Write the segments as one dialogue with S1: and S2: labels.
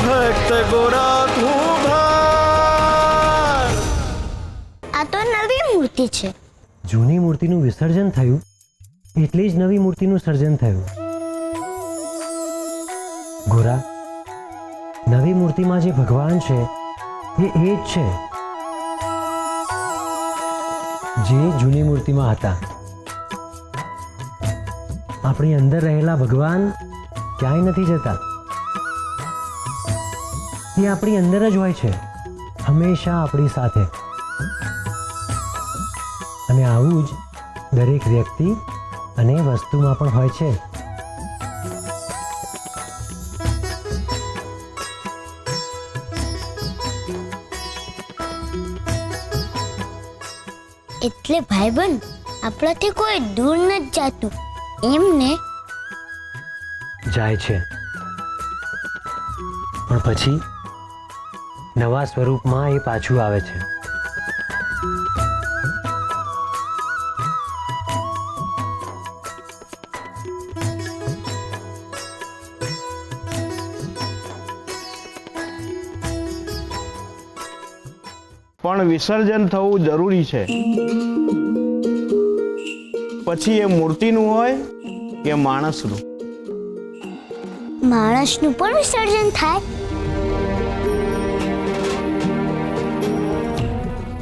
S1: ભક્ત ગોરા કુંભાર.
S2: આ તો નવી મૂર્તિ છે.
S3: જૂની મૂર્તિનું વિસર્જન થયું એટલે જ નવી મૂર્તિનું સર્જન થયું. ગોરા, નવી મૂર્તિમાં જે ભગવાન છે એ જ છે જે જૂની મૂર્તિમાં હતા. આપણી અંદર રહેલા ભગવાન ક્યાંય નથી જતા. એ આપણી અંદર જ હોય છે, હંમેશા આપણી સાથે. અને આવું જ દરેક વ્યક્તિ અને વસ્તુમાં પણ હોય છે.
S2: એટલે ભાઈબંધ, આપણાથી કોઈ દૂર નથી જાતું એમ ને?
S3: જાય છે, પણ પછી નવા સ્વરૂપમાં એ પાછું આવે છે.
S4: પણ વિસર્જન થવું જરૂરી છે. પછી એ મૂર્તિનું હોય કે માણસનું.
S2: માણસનું પણ વિસર્જન થાય?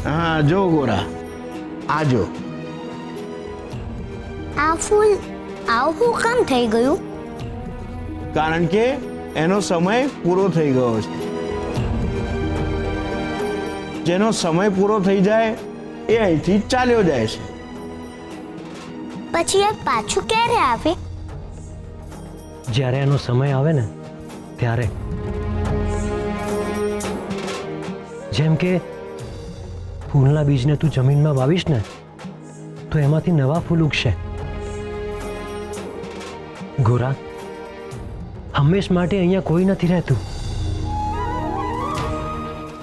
S4: હા, જો ગોરા, આ જો.
S2: આ ફૂલ આવું કામ થઈ ગયું?
S4: કારણ કે એનો સમય પૂરો થઈ ગયો છે. જેનો સમય પૂરો થઈ જાય એ અહીંથી ચાલ્યો જાય છે.
S2: પછી એ પાછું ક્યારે આવે?
S3: જ્યારે એનો સમય આવે ને ત્યારે. જેમ કે ફૂલના બીજને તું જમીનમાં વાવીશ ને તો એમાંથી નવા ફૂલ ઉગશે. ગોરા, હંમેશ માટે અહીંયા કોઈ નથી રહેતું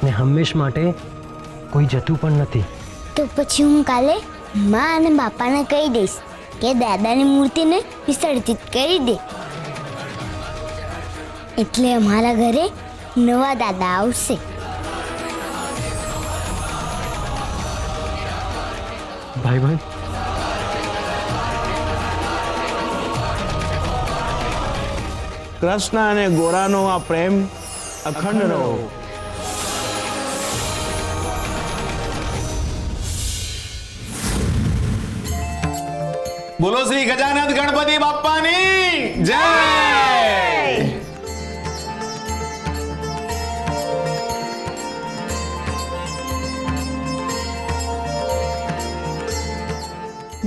S3: ને હંમેશ માટે કોઈ જતું પણ નથી.
S2: તો પછી હું કાલે માં અને બાપાને કહી દઈશ કે દાદાની મૂર્તિને વિસર્જિત કરી દે. એટલે અમારા ઘરે નવા દાદા આવશે.
S3: ભાઈ,
S4: કૃષ્ણ અને ગોરાનો આ પ્રેમ અખંડ રહો.
S1: બોલો શ્રી ગજાનંદ ગણપતિ બાપ્પાની જય.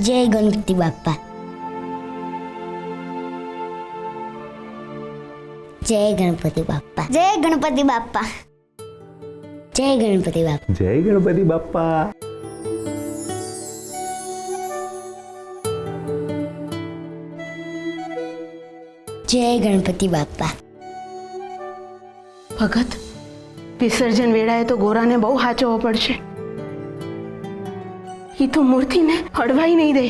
S2: જય ગણપતિ બાપ્પા. જય ગણપતિ બાપ્પા. જય ગણપતિ બાપ્પા. જય ગણપતિ બાપ્પા.
S1: જય ગણપતિ બાપ્પા.
S2: જય ગણપતિ બાપ્પા.
S5: ભગત, વિસર્જન વેળાએ તો ગોરાને બહુ હાચવવો પડશે. એ તો મૂર્તિને હળવાઈ નહીં દે.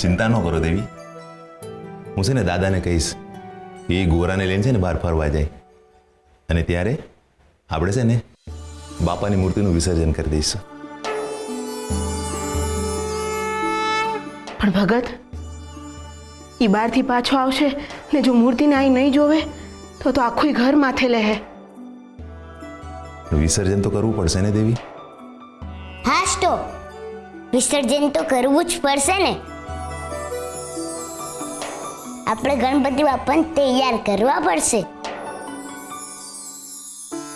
S6: ચિંતા ન કરો દેવી, હું છે ને દાદાને કહીશ એ ગોરાને લઈને છે ને બહાર ફરવા જાય અને ત્યારે આપણે છે ને બાપાની મૂર્તિનું વિસર્જન કરી દઈશું.
S5: પણ ભગત, એ બહારથી પાછો આવશે ને જો મૂર્તિને અહીં નહીં જોવે તો આખું ઘર માથે લે.
S6: વિસર્જન તો કરવું પડશે ને દેવી?
S2: હાશ, તો વિસર્જન તો કરવું જ પડશે ને. આપણે ગણપતિ બાપાને તૈયાર કરવા પડશે.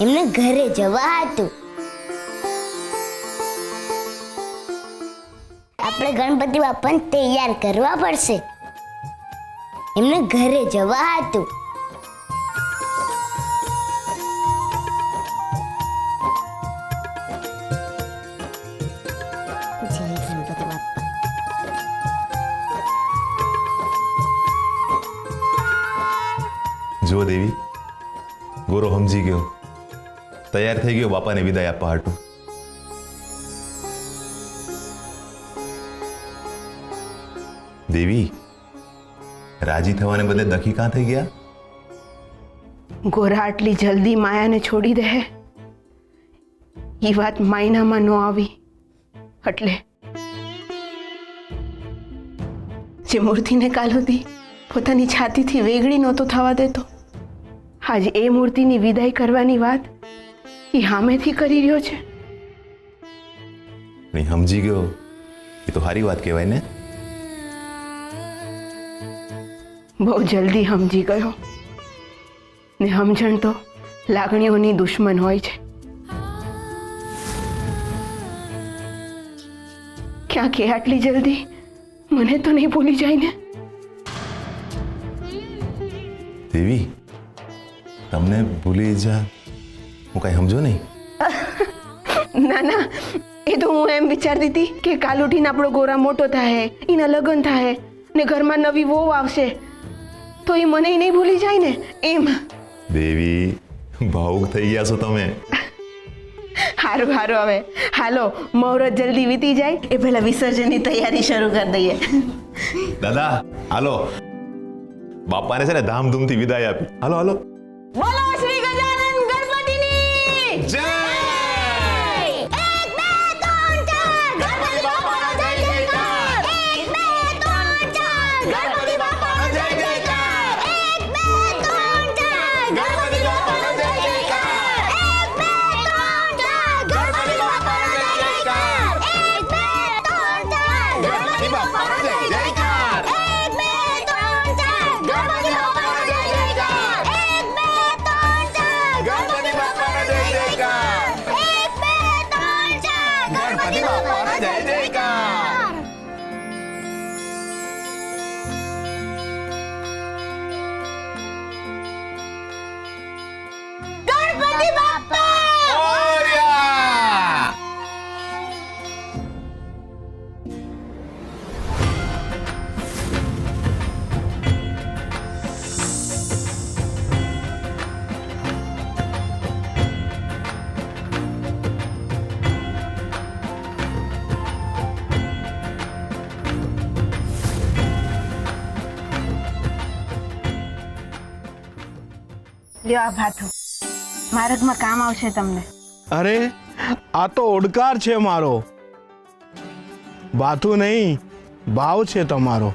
S2: એમને ઘરે જવા હતું. આપણે ગણપતિ બાપાને તૈયાર કરવા પડશે. એમને ઘરે જવા હતું. જય ગણપતિ બાપ્પા.
S6: જો દેવી, ગોરો સમજી ગયો, તૈયાર થઈ ગયો બાપાને વિદાય આપવા હાટું. દેવી, રાજી થવાને બદલે દખી કાં થઈ ગયા?
S5: ગોરા આટલી જલ્દી માયાને છોડી દે એ વાત માયનામાં ન આવી એટલે જે મૂર્તિને કાલ સુધી પોતાની છાતીથી વેગળી નહોતો થવા દેતો, આજ એ મૂર્તિની વિદાય કરવાની વાત એ સામેથી કરી રહ્યો છે.
S6: નહીં સમજી ગયો એ તો સારી વાત કહેવાય ને.
S5: બહુ જલ્દી સમજી ગયો ને સમજણ તો લાગણીઓની દુશ્મન હોય છે. ક્યાંક એ આટલી જલ્દી મને તો નહીં ભૂલી જાય ને.
S6: દેવી, તમને ભૂલી જા હું કાંઈ સમજો નહીં.
S5: ના ના, એ તો હું એમ વિચારતી હતી કે કાલ ઉઠીને આપણો ગોરા મોટો થાય, એના લગ્ન થાય ને ઘરમાં નવી વહુ આવશે તો એ મને નહીં ભૂલી જાય ને એમ.
S6: દેવી, ભાવુક થઈ ગયા છો તમે.
S5: સારું સારું, હવે હાલો મુહૂર્ત જલ્દી વીતી જાય એ પહેલા વિસર્જનની તૈયારી શરૂ કરી દઈએ.
S6: દાદા હાલો, બાપાને છે ને ધામધૂમથી વિદાય આપી. હાલો હાલો.
S5: બોલો શ્રી ગજાનન ગણપતિની
S6: જય.
S5: લ્યો આ ભાથું, માર્ગમાં કામ આવશે તમને.
S4: અરે આ તો ઓડકાર છે મારો, બાથું નહીં ભાવ છે તમારો.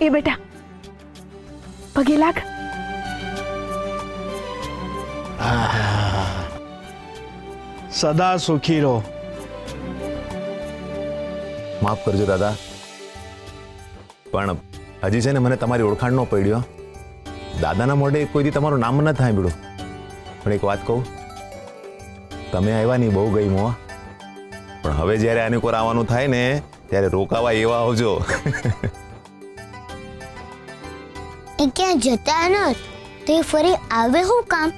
S5: એ બેટા પગે લાગ.
S4: સદા સુખી રહો.
S6: માફ કરજો દાદા, પણ હજી છે ને મને તમારી ઓળખાણ ન પડ્યો. દાદાના મોઢે કોઈથી તમારું નામ ન થાય બીડું. પણ એક વાત કહું, તમે આવ્યા નહીં બહુ ગઈ મોં, પણ હવે જ્યારે આની કોર આવવાનું થાય ને ત્યારે રોકાવા એવા આવજો.
S2: એ ક્યાં જતા ન તો એ ફરી આવે શું કામ?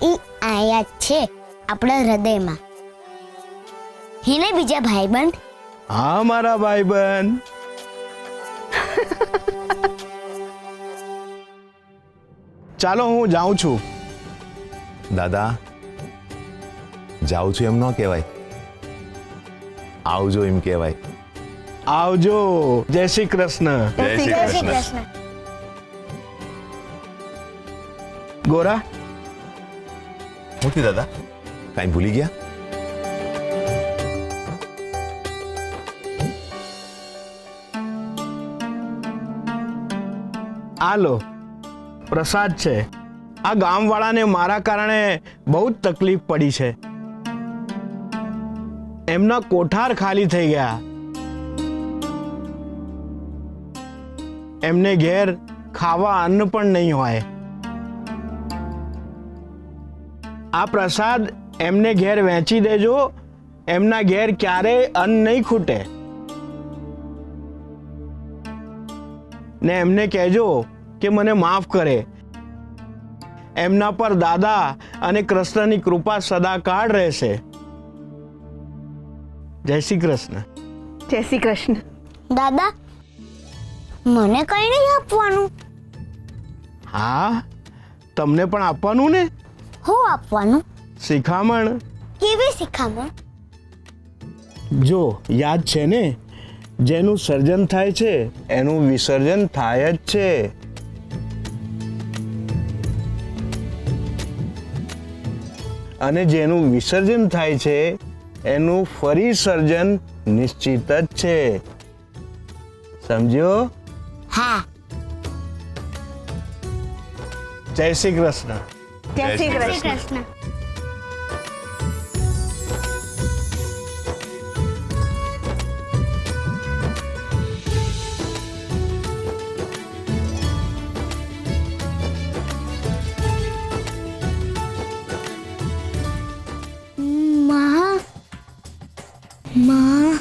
S2: એ આયા છે આપણા હૃદયમાં. હિને બીજા ભાઈબંધ.
S4: હા મારા ભાઈબંધ. ચાલો હું જાઉં છું.
S6: દાદા, જાઉં છું એમ ન કહેવાય, આવજો એમ કહેવાય.
S4: આવજો. જય શ્રી કૃષ્ણ.
S6: જય શ્રી કૃષ્ણ.
S4: ગોરા,
S6: હું થયું દાદા, કાંઈ ભૂલી ગયા?
S4: આ લો પ્રસાદ છે. આ ગામવાળાને મારા કારણે બહુ જ તકલીફ પડી છે. એમના કોઠાર ખાલી થઈ ગયા. એમને ઘેર ખાવા અન્ન પણ નહીં હોય. આ પ્રસાદ એમને ઘેર વહેંચી દેજો. એમના ઘેર ક્યારેય અન્ન નહીં ખૂટે. ને એમને કહેજો કે મને માફ કરે. એમના પર દાદા અને કૃષ્ણની કૃપા સદાકાળ રહેશે. જય શ્રી કૃષ્ણ.
S5: જય શ્રી કૃષ્ણ.
S2: દાદા, મને કઈ નહીં આપવાનું?
S4: હા, તમને પણ આપવાનું ને.
S2: હું આપવાનું?
S4: શિખામણ.
S2: કેવી શિખામણ?
S4: જો યાદ છે ને, જેનું સર્જન થાય છે એનું વિસર્જન થાય જ છે. અને જેનું વિસર્જન થાય છે એનું ફરી સર્જન નિશ્ચિત જ છે. સમજ્યો?
S2: હા.
S4: જય શ્રી કૃષ્ણ.
S5: જય શ્રી
S2: શ્રી
S5: કૃષ્ણ.
S2: કૃષ્ણ. માં માં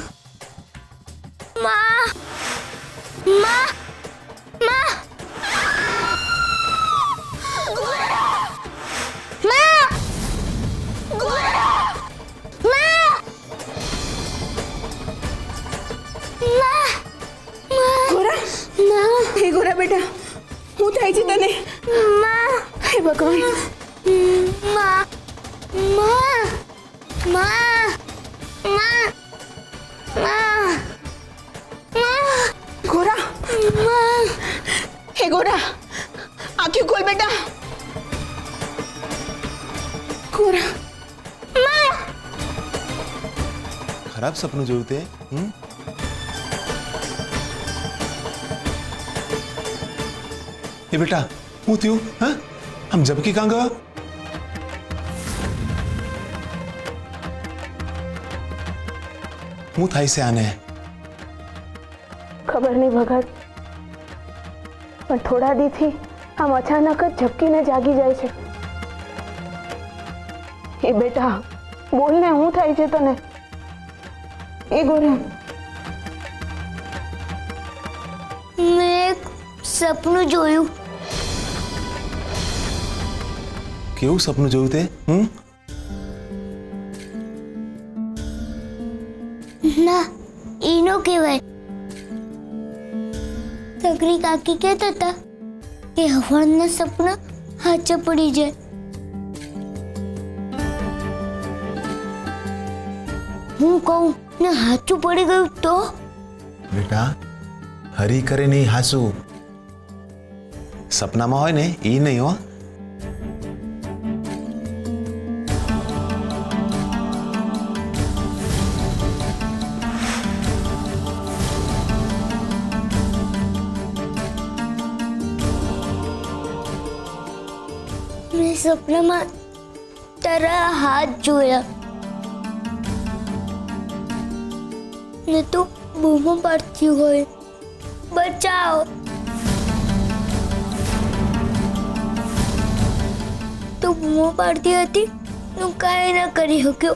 S2: માં માં માં
S5: હે ગોરા બેટા, શું થાય છે તને? હે ભગવાન. ગોરા, હે ગોરા, આંખી ખોલ બેટા. ગોરા,
S6: ખરાબ સપનું જોયું તે? એ બેટા હું થયું? હા, આમ ઝબકી કાં ગયો? શું થાય છે આને?
S5: ખબર નહીં ભગત, પણ થોડા દીથી આમ અચાનક જ ઝબકીને જાગી જાય છે. એ બેટા બોલ ને, શું થાય છે તને? એ ગોરા,
S2: મેં એક સપનું જોયું.
S6: કેવું સપનું જોયું તે?
S2: ના, એનો કહેવાય. સગરી કાકી કહેતા હતા કે હવારના સપના હાચા પડી જાય. હું કહું ને હાચું પડી ગયું તો?
S6: બેટા હરી કરે નહીં હાસુ. સપનામાં હોય ને એ નહીં હો.
S2: મેં સપનામાં તારા હાથ જોયા ને તું બૂમો પાડતી હોય, બચાવ. તું બૂમો પાડતી હતી, હું કાંઈ ના કરી શક્યો.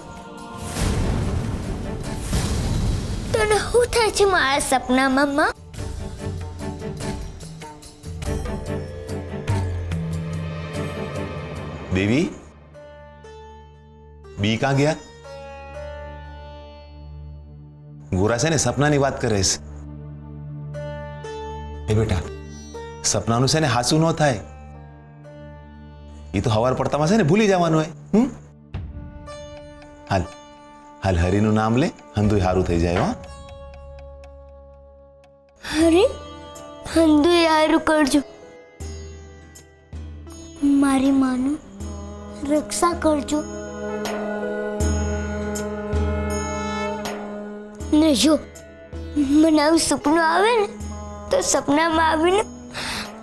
S2: તને શું થાય છે મારા સપનામાં માં?
S6: દેવી બી કાં ગયા? ગોરા છે ને સપનાની વાત કરે છે. એ બેટા સપનાનું છે ને હાસુ ન થાય. એ તો હવાર પડતામાં છે ને ભૂલી જવાનું હોય. હાલ હાલ હરીનું નામ લે, હંધુય હારું થઈ જાય.
S2: અરે હંદુ યારું કરજો. મારી માનું રક્ષા કરજો. ને જો મને આવું સપનું આવે ને તો સપનામાં આવીને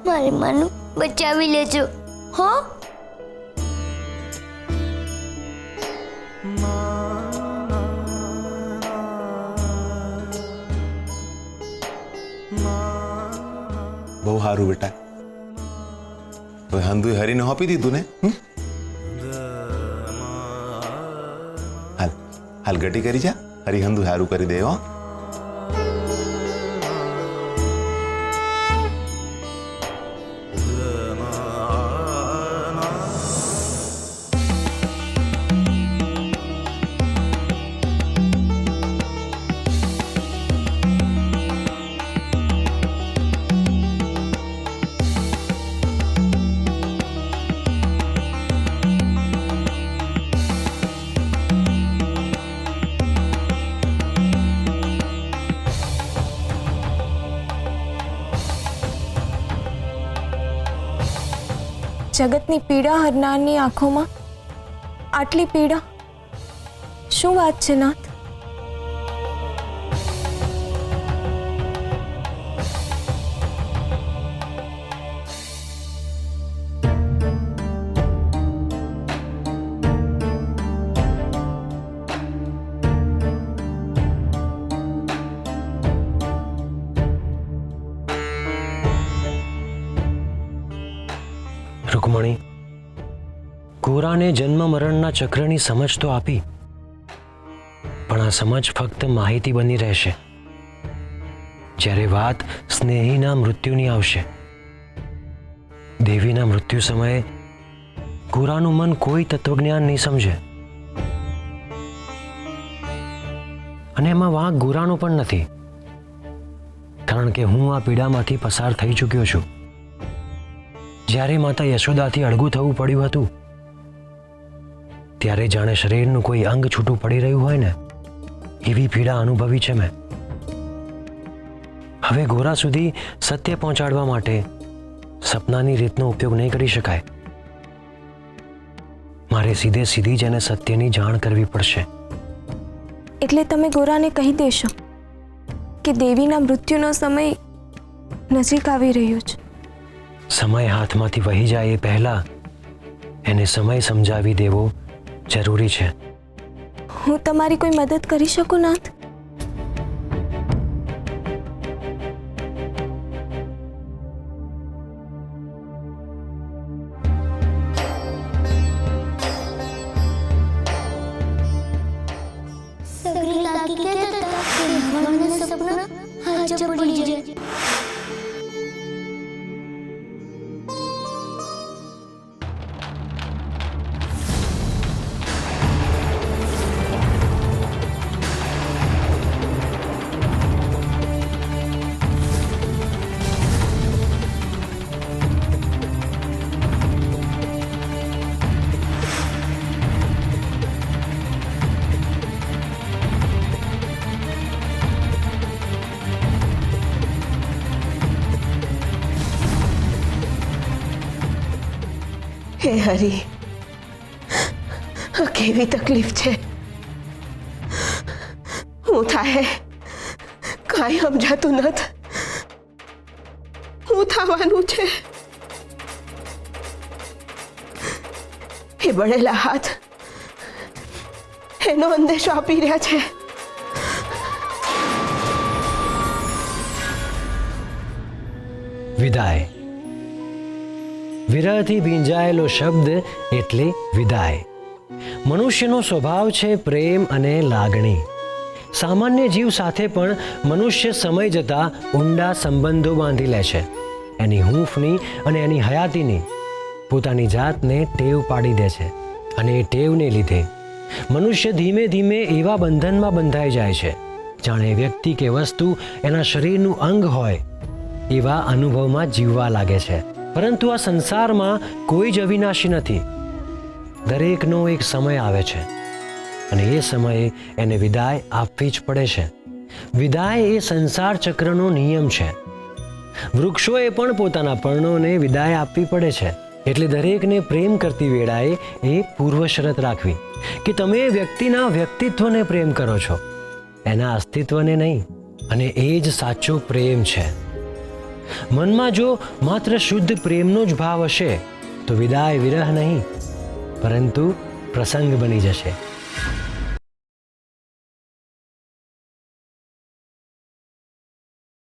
S2: મારી માનું બચાવી લેજો. હો?
S6: બહુ સારું બેટા. તો હંધુય હરીને હોપી દીધું ને? હાલ હાલ ગટી કરી જા. હરી હંધુ હારું કરી દે. હો
S7: જગતની પીડા હરનારની આંખોમાં આટલી પીડા? શું વાત છે નાથ?
S3: રૂકમણી, ગોરાને જન્મ મરણના ચક્રની સમજ તો આપી, પણ આ સમજ ફક્ત માહિતી બની રહેશે. જ્યારે વાત સ્નેહીના મૃત્યુની આવશે, દેવીના મૃત્યુ સમયે ગોરાનું મન કોઈ તત્વજ્ઞાન નહીં સમજે. અને એમાં વાંક ગોરાનો પણ નથી, કારણ કે હું આ પીડામાંથી પસાર થઈ ચૂક્યો છું. જ્યારે માતા યશોદાથી અળગું થવું પડ્યું હતું, ત્યારે જાણે શરીરનું કોઈ અંગ છૂટું પડી રહ્યું હોય ને, એવી પીડા અનુભવી છે મેં. હવે ગોરા સુધી સત્ય પહોંચાડવા માટે સપનાની રીતનો ઉપયોગ નહીં કરી શકાય. મારે સીધે સીધી જ એને સત્યની જાણ કરવી પડશે.
S7: એટલે તમે ગોરાને કહી દેશો કે દેવીના મૃત્યુનો સમય નજીક આવી રહ્યો છે.
S3: સમય હાથમાંથી વહી જાય એ પહેલા એને સમય સમજાવી દેવો જરૂરી છે.
S7: હું તમારી કોઈ મદદ કરી શકું નાથ?
S2: સગરી કાકી કહેતા હતા કે હવાના સપના હાચા પડી જાય.
S5: હે હરી, આ કેવી તકલીફ છે. હું થાય કાંઈ સમજાતું નથી. શું થવાનું છે? એ બળેલા હાથ એનો અંદેશો આપી રહ્યા છે.
S3: વિદાય. વિરહથી ભીંજાયેલો શબ્દ એટલે વિદાય. મનુષ્યનો સ્વભાવ છે પ્રેમ અને લાગણી. સામાન્ય જીવ સાથે પણ મનુષ્ય સમય જતાં ઊંડા સંબંધો બાંધી લે છે. એની હૂંફની અને એની હયાતીની પોતાની જાતને ટેવ પાડી દે છે. અને એ ટેવને લીધે મનુષ્ય ધીમે ધીમે એવા બંધનમાં બંધાઈ જાય છે જાણે વ્યક્તિ કે વસ્તુ એના શરીરનું અંગ હોય એવા અનુભવમાં જીવવા લાગે છે. પરંતુ આ સંસારમાં કોઈ જ અવિનાશી નથી. દરેકનો એક સમય આવે છે અને એ સમયે એને વિદાય આપવી જ પડે છે. વિદાય એ સંસાર ચક્રનો નિયમ છે. વૃક્ષોએ પણ પોતાના પર્ણોને વિદાય આપવી પડે છે. એટલે દરેકને પ્રેમ કરતી વેળાએ એ પૂર્વ શરત રાખવી કે તમે વ્યક્તિના વ્યક્તિત્વને પ્રેમ કરો છો, એના અસ્તિત્વને નહીં. અને એ જ સાચો પ્રેમ છે. મનમાં જો માત્ર શુદ્ધ પ્રેમનો જ ભાવ હશે તો વિદાય વિરહ નહીં પરંતુ પ્રસંગ બની જશે.